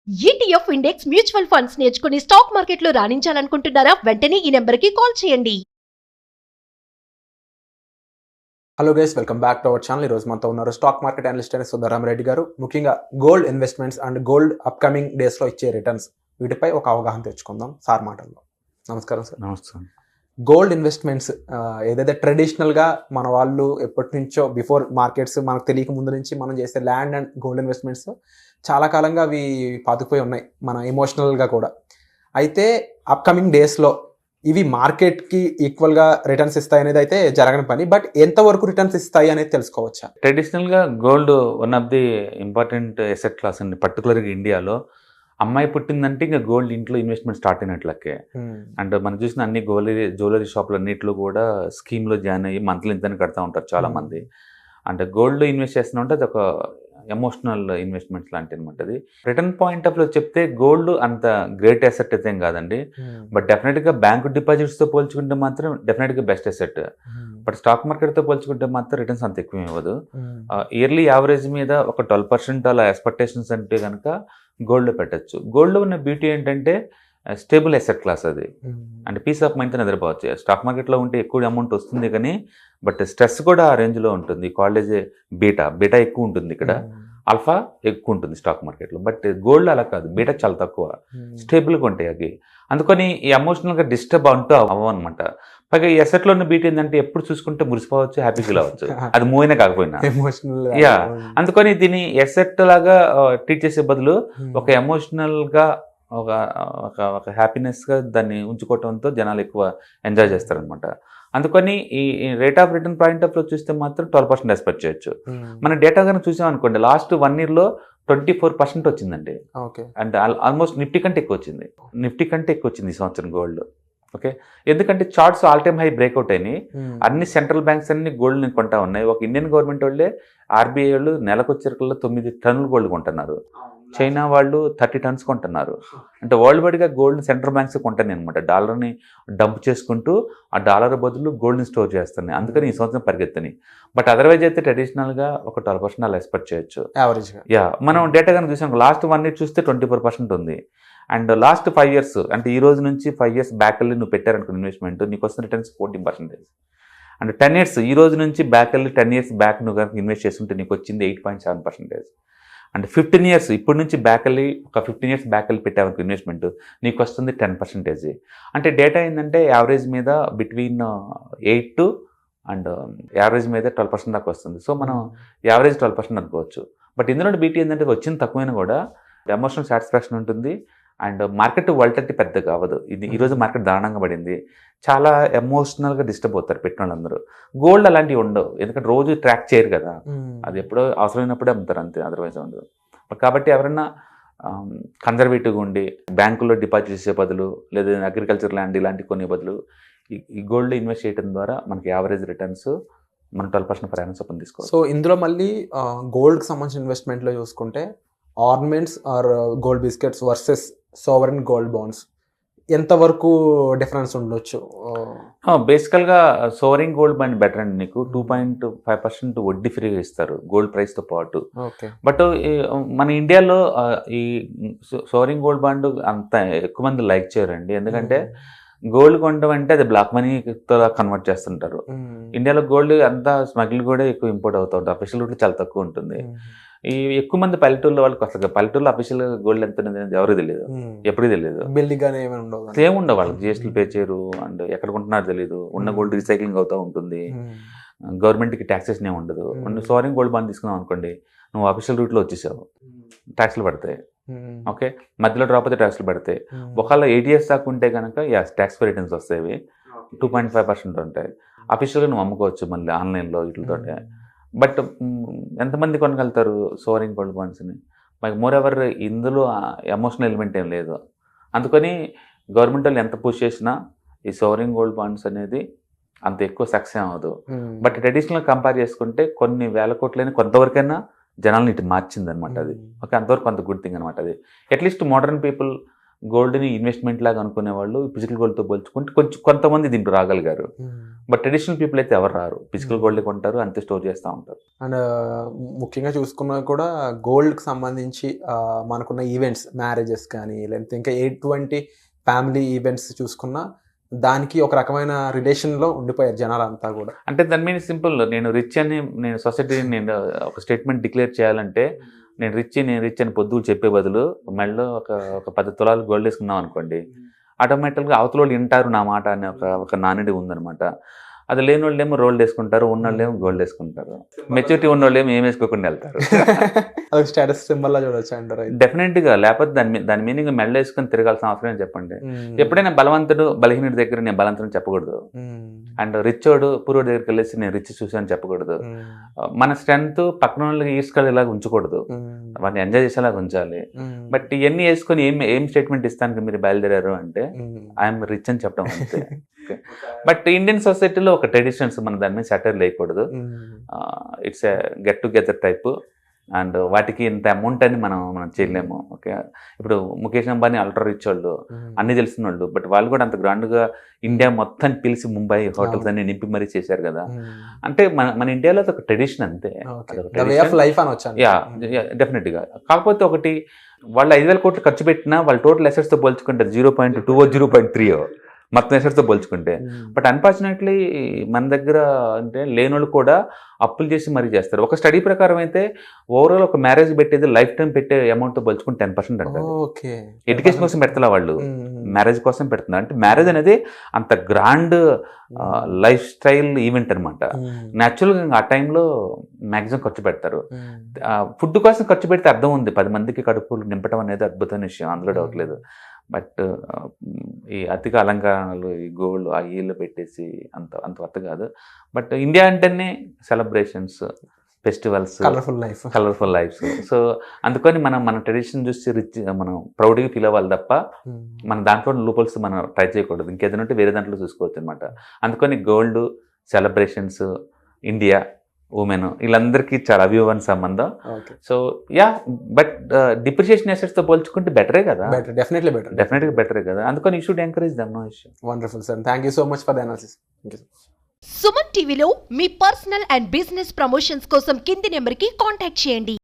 ETF index mutual funds నేర్చుకుని stock మార్కెట్లో రాణించాలనుకుంటున్నారా? వెంటనే ఈ నెంబర్కి కాల్ చేయండి. Hello guys, welcome back to our channel. ఈరోజు మనతో ఉన్నారు స్టాక్ మార్కెట్ అనలిస్ట్ అయిన సుధారామరెడ్డి గారు. ముఖ్యంగా gold investments and gold upcoming డేస్లో ఇచ్చే రిటర్న్స్ వీటిపై ఒక అవగాహన తెచ్చుకుందాం సార్ మాటల్లో. నమస్కారం సార్. నమస్తే. గోల్డ్ ఇన్వెస్ట్మెంట్స్ ఏదైతే ట్రెడిషనల్గా మన వాళ్ళు ఎప్పటి నుంచో బిఫోర్ మార్కెట్స్ మనకు తెలియక ముందు నుంచి మనం చేసే ల్యాండ్ అండ్ గోల్డ్ ఇన్వెస్ట్మెంట్స్ చాలా కాలంగా అవి పాతుకుపోయి ఉన్నాయి మన ఎమోషనల్గా కూడా. అయితే అప్కమింగ్ డేస్లో ఇవి మార్కెట్కి ఈక్వల్గా రిటర్న్స్ ఇస్తాయి అనేది అయితే జరగని పని. బట్ ఎంతవరకు రిటర్న్స్ ఇస్తాయి అనేది తెలుసుకోవచ్చా? ట్రెడిషనల్గా gold one of the important asset class అండి. పర్టికులర్గా ఇండియాలో అమ్మాయి పుట్టిందంటే ఇంకా గోల్డ్ ఇంట్లో ఇన్వెస్ట్మెంట్ స్టార్ట్ అయినట్లకే. అండ్ మనం చూసిన అన్ని జ్యువెలరీ షాపులు అన్నింటిలో కూడా స్కీమ్లో జాయిన్ అయ్యి మంత్లీ ఇంతని కడతా ఉంటారు చాలామంది. అంటే గోల్డ్ ఇన్వెస్ట్ చేస్తున్నా ఉంటే అది ఒక ఎమోషనల్ ఇన్వెస్ట్మెంట్ లాంటి అనమాట. అది రిటర్న్ పాయింట్ ఆఫ్ లో చెప్తే గోల్డ్ అంత గ్రేట్ అసెట్ అయితే ఏం కాదండి. బట్ డెఫినెట్గా బ్యాంకు డిపాజిట్స్తో పోల్చుకుంటే మాత్రం డెఫినెట్గా బెస్ట్ అసెట్. బట్ స్టాక్ మార్కెట్తో పోల్చుకుంటే మాత్రం రిటర్న్స్ అంత ఎక్కువ ఇవ్వదు. ఇయర్లీ యావరేజ్ మీద ఒక 12% అలా ఎక్స్పెక్టేషన్స్ అంటే కనుక గోల్డ్లో పెట్టచ్చు. గోల్డ్లో ఉన్న బ్యూటీ ఏంటంటే స్టేబుల్ అసెట్ క్లాస్ అది. అంటే పీస్ ఆఫ్ మైండ్తో నిద్రపోవచ్చు. స్టాక్ మార్కెట్లో ఉంటే ఎక్కువ అమౌంట్ వస్తుంది కానీ బట్ స్ట్రెస్ కూడా ఆ రేంజ్లో ఉంటుంది. కాలేజ్ బీటా ఎక్కువ ఉంటుంది, ఇక్కడ ఆల్ఫా ఎక్కువ ఉంటుంది స్టాక్ మార్కెట్లో. బట్ గోల్డ్ అలా కాదు, బీటా చాలా తక్కువ, స్టేబుల్గా ఉంటాయి అవి. అందుకని ఈ ఎమోషనల్గా డిస్టర్బ్ అంటూ అవ్వనమాట. పైగా ఈ అసెట్లో ఉన్న బీట్ ఏంటంటే ఎప్పుడు చూసుకుంటే మురిసిపోవచ్చు, హ్యాపీ ఫీల్ అవ్వచ్చు, అది మూవ్ అయినా కాకపోయినా. యా, అందుకని దీన్ని ఎసెట్ లాగా ట్రీట్ చేసే బదులు ఒక ఎమోషనల్గా ఒక హ్యాపీనెస్గా దాన్ని ఉంచుకోవడంతో జనాలు ఎక్కువ ఎంజాయ్ చేస్తారనమాట. అందుకని ఈ rate of return point of లో చూస్తే మాత్రం 12% ఎక్స్పెక్ట్ చేయొచ్చు. మన డేటా కనుక చూసాం అనుకోండి, లాస్ట్ 1 yearలో 24% వచ్చిందండి. అంటే ఆల్మోస్ట్ నిఫ్టీ కంటే ఎక్కువ వచ్చింది. ఈ సంవత్సరం గోల్డ్. ఓకే, ఎందుకంటే charts all time high breakout అయినాయి. అన్ని సెంట్రల్ బ్యాంక్స్ అన్ని గోల్డ్ని కొంటా ఉన్నాయి. ఒక ఇండియన్ గవర్నమెంట్ వాళ్ళే, ఆర్బీఐ వాళ్ళు నెలకు వచ్చేకల్లా 9 టన్నులు గోల్డ్ కొంటున్నారు. చైనా వాళ్ళు 30 టన్స్ కొంటున్నారు. అంటే వరల్డ్ వైడ్గా గోల్డ్ సెంట్రల్ బ్యాంక్స్ కొంటాయి అనమాట. డాలర్ని డంప్ చేసుకుంటూ ఆ డాలర్ బదులు గోల్డ్ని స్టోర్ చేస్తున్నాయి. అందుకని ఈ సంవత్సరం పరిగెత్తని. బట్ అదర్వైజ్ అయితే ట్రెడిషనల్గా ఒక 12% అలా ఎక్స్పెక్ట్ చేయొచ్చు యావరేజ్గా. యా, మనం డేటా కనుక చూసాం, లాస్ట్ 1 year చూస్తే 24% ఉంది. అండ్ లాస్ట్ 5 years అంటే ఈ రోజు నుంచి 5 years బ్యాక్ వెళ్ళి నువ్వు పెట్టారనుకో ఇన్వెస్ట్మెంట్, నీకు వస్తున్న రిటర్న్స్ 14%. అండ్ 10 years ఈ రోజు నుంచి బ్యాక్ వెళ్ళి 10 years బ్యాక్ నువ్వు కనుక ఇన్వెస్ట్ చేస్తుంటే నీకు వచ్చింది 8.7%. అండ్ 15 years ఇప్పటి నుంచి బ్యాక్ వెళ్ళి ఒక 15 years బ్యాక్ వెళ్ళి పెట్టావనుకో ఇన్వెస్ట్మెంట్, నీకు వస్తుంది 10%. అంటే డేటా ఏంటంటే యావరేజ్ మీద బిట్వీన్ 8 అండ్ యావరేజ్ మీద 12% దాకా వస్తుంది. సో మనం యావరేజ్ 12% అనుకోవచ్చు. బట్ ఇందులో బీటీ ఏంటంటే వచ్చింది తక్కువైనా కూడా ఎమోషనల్ సాటిస్ఫాక్షన్ ఉంటుంది. అండ్ మార్కెట్ వోల్టాలిటీ పెద్దగా అవ్వదు. ఇది ఈరోజు మార్కెట్ దారుణంగా పడింది, చాలా ఎమోషనల్గా డిస్టర్బ్ అవుతారు పెట్టిన వాళ్ళందరూ. గోల్డ్ అలాంటివి ఉండవు, ఎందుకంటే రోజు ట్రాక్ చేయరు కదా, అది ఎప్పుడో అవసరమైనప్పుడే అమ్ముతారు అంతే, అదర్వైజ్ ఉండదు. కాబట్టి ఎవరైనా కన్జర్వేటివ్గా ఉండి బ్యాంకుల్లో డిపాజిట్ చేసే బదులు, లేదా అగ్రికల్చర్ ల్యాండ్ ఇలాంటివి కొనే బదులు ఈ గోల్డ్ ఇన్వెస్ట్ చేయడం ద్వారా మనకి యావరేజ్ రిటర్న్స్ మనం 12% ప్రయాణం చొప్పున తీసుకోవాలి. సో ఇందులో మళ్ళీ గోల్డ్కి సంబంధించిన ఇన్వెస్ట్మెంట్లో చూసుకుంటే ornaments or gold biscuits versus sovereign gold bonds ఎంతవరకు డిఫరెన్స్ ఉండొచ్చు? బేసికల్గా సోవరింగ్ గోల్డ్ బాండ్ బెటర్ అండి. నీకు 2.5% వడ్డీ ఫ్రీగా ఇస్తారు గోల్డ్ ప్రైస్తో పాటు. బట్ మన ఇండియాలో ఈ సోవరింగ్ గోల్డ్ బాండ్ అంత ఎక్కువ మంది లైక్ చేయరండి. ఎందుకంటే గోల్డ్ కొనడం అంటే అది బ్లాక్ మనీతో కన్వర్ట్ చేస్తుంటారు. ఇండియాలో గోల్డ్ అంతా స్మగ్లింగ్ కూడా ఎక్కువ ఇంపోర్ట్ అవుతూ ఉంటారు. అఫీషియల్ రూట్ చాలా తక్కువ ఉంటుంది. ఈ ఎక్కువ మంది పల్లెటూరులో వాళ్ళకి వస్తారు. పల్లెటూరులో అఫీషియల్ గోల్డ్ ఎంత ఎవరికి తెలియదు, ఎప్పుడు తెలియదు, ఏముండవు వాళ్ళకి. జిఎస్టీ పే చేయరు అండ్ ఎక్కడ కొంటున్నారో తెలియదు. ఉన్న గోల్డ్ రీసైక్లింగ్ అవుతూ ఉంటుంది. గవర్నమెంట్కి ట్యాక్సేషన్ ఏమి ఉండదు. సోవరింగ్ గోల్డ్ బాండ్ తీసుకున్నావు అనుకోండి, నువ్వు అఫీషియల్ రూట్లో వచ్చేసావు, ట్యాక్స్లు పడతాయి. ఓకే, మధ్యలో డ్రాప్ అయితే ట్యాక్స్లు పడతాయి. ఒకవేళ 8 years దాకా ఉంటే కనుక ట్యాక్స్ ఫ్రీ రిటర్న్స్ వస్తాయి, 2.5% ఉంటాయి. అఫీషియల్గా నువ్వు అమ్ముకోవచ్చు మళ్ళీ ఆన్లైన్లో వీటితో. బట్ ఎంతమంది కొనగలుగుతారు సోవరింగ్ గోల్డ్ బాండ్స్ని? మరి మోర్ ఎవర్ ఇందులో ఎమోషనల్ ఎలిమెంట్ ఏం లేదు. అందుకని గవర్నమెంట్ వాళ్ళు ఎంత పుష్ చేసినా ఈ సోవరింగ్ గోల్డ్ బాండ్స్ అనేది అంత ఎక్కువ సక్సెస్ అవ్వదు. బట్ ట్రెడిషనల్ కంపేర్ చేసుకుంటే కొన్ని వేల కోట్లని కొంతవరకైనా జనాలను ఇటు మార్చింది అనమాట అది. ఓకే, అంతవరకు కొంత గుడ్ థింగ్ అనమాట అది. అట్లీస్ట్ మోడర్న్ పీపుల్ గోల్డ్ని ఇన్వెస్ట్మెంట్ లాగా అనుకునే వాళ్ళు ఫిజికల్ గోల్డ్తో పోల్చుకుంటే కొంతమంది దీంట్లో రాగలిగారు. బట్ ట్రెడిషనల్ పీపుల్ అయితే ఎవరు రారు, ఫిజికల్ గోల్డ్ కొంటారు, అంతే స్టోర్ చేస్తూ ఉంటారు. అండ్ ముఖ్యంగా చూసుకున్నా కూడా గోల్డ్కి సంబంధించి మనకున్న ఈవెంట్స్, మ్యారేజెస్ కానీ లేకపోతే ఇంకా ఎటువంటి ఫ్యామిలీ ఈవెంట్స్ చూసుకున్నా దానికి ఒక రకమైన రిలేషన్లో ఉండిపోయారు జనాలంతా కూడా. అంటే దాని మీద సింపుల్, నేను రిచ్ అని నేను సొసైటీని నేను ఒక స్టేట్మెంట్ డిక్లేర్ చేయాలంటే నేను రిచ్ అని పొద్దులు చెప్పే బదులు మెడలో ఒక 10 తులాలు గోల్డ్ వేసుకున్నాం అనుకోండి, ఆటోమేటిక్గా అవతల వాళ్ళు వింటారు నా మాట అనే ఒక నానుడి ఉందన్నమాట. అది లేని వాళ్ళు ఏమో రోల్డ్ వేసుకుంటారు, ఉన్న వాళ్ళు ఏమో గోల్డ్ వేసుకుంటారు. మెచ్యూరిటీ ఉన్న వాళ్ళు ఏమో ఏం వేసుకోకుండా వెళ్తారు. అది స్టేటస్ సింబల్ లా చూడొచ్చు అంటారు. డెఫినెట్గా, లేకపోతే దాని మీనింగ్ మెడలో వేసుకొని తిరగాల్సిన అవసరం అని చెప్పండి. ఎప్పుడైనా బలవంతుడు బలహీనుడి దగ్గర నేను బలవంతుని చెప్పకూడదు, అండ్ రిచ్చోడు పూర్వుడి దగ్గరికి వెళ్ళేసి నేను రిచ్ చూసాను చెప్పకూడదు. మన స్ట్రెంత్ పక్కన వాళ్ళకి ఈడ్చుకెళ్ళేలాగా ఉంచకూడదు, వాటిని ఎంజాయ్ చేసేలాగా ఉంచాలి. బట్ ఇవన్నీ వేసుకొని ఏం స్టేట్మెంట్ ఇస్తానికి మీరు బయలుదేరారు అంటే ఐఎమ్ రిచ్ అని చెప్పడం అంతే. బట్ ఇండియన్ సొసైటీలో ఒక ట్రెడిషన్స్ మన దాని మీద సెటర్ లేకూడదు. It's a get together type, and వాటికి ఇంత అమౌంట్ అని మనం చేయలేము. ఓకే, ఇప్పుడు ముఖేష్ అంబానీ అల్ట్రా రిచ్ వాళ్ళు, అన్ని తెలిసిన వాళ్ళు, బట్ వాళ్ళు కూడా అంత గ్రాండ్గా ఇండియా మొత్తం పిలిచి ముంబై హోటల్స్ అన్ని నింపి మరీ చేశారు కదా. అంటే మన ఇండియాలో ఒక ట్రెడిషన్ అంతే, డెఫినెట్గా. కాకపోతే ఒకటి, వాళ్ళు 5,000 కోట్లు ఖర్చు పెట్టినా వాళ్ళ టోటల్ అసెట్స్తో పోల్చుకుంటారు 0.2 0.3 మొత్తం అసెట్స్తో పోల్చుకుంటే. బట్ అన్ఫార్చునేట్లీ మన దగ్గర అంటే లేనోళ్ళు కూడా అప్పులు చేసి మరీ చేస్తారు. ఒక స్టడీ ప్రకారం అయితే ఓవరాల్ ఒక మ్యారేజ్ పెట్టేది లైఫ్ టైం పెట్టే అమౌంట్తో పోల్చుకుంటే 10% అంటారు. ఎడ్యుకేషన్ కోసం పెడతా వాళ్ళు, మ్యారేజ్ కోసం పెడుతున్నారు. అంటే మ్యారేజ్ అనేది అంత గ్రాండ్ లైఫ్ స్టైల్ ఈవెంట్ అనమాట. న్యాచురల్గా ఆ టైంలో మ్యాక్సిమం ఖర్చు పెడతారు. ఫుడ్ కోసం ఖర్చు పెడితే అర్థం ఉంది, 10 మందికి కడుపులు నింపడం అనేది అద్భుతమైన విషయం, అందులో డౌట్ లేదు. బట్ ఈ అతిగా అలంకరణలు, ఈ గోల్డ్ ఆ ఈళ్ళు పెట్టేసి అంత వర్త్ కాదు. బట్ ఇండియా అంటేనే celebrations, festivals, colourful lifes. So అందుకని మన ట్రెడిషన్ చూసి మనం ప్రౌడ్గా ఫీల్ అవ్వాలి తప్ప మన దాంట్లో లూపల్స్ మనం ట్రై చేయకూడదు. ఇంకేదైనా ఉంటే వేరే దాంట్లో చూసుకోవచ్చు అనమాట. అందుకని గోల్డ్, సెలబ్రేషన్స్, ఇండియా, ఉమెన్, వీళ్ళందరికీ చాలా అభివన్ సంబంధం. సో బట్ డిప్రిషియేషన్ అసెట్స్తో పోల్చుకుంటే బెటరే కదా, డెఫినెట్గా బెటరే కదా. అందుకని you should encourage them. No issue. Wonderful sir, thank you so much for the analysis. Suman టీవీలో మీ పర్సనల్ అండ్ బిజినెస్ ప్రమోషన్స్ కోసం కింది నెంబర్కి కాంటాక్ట్ చేయండి.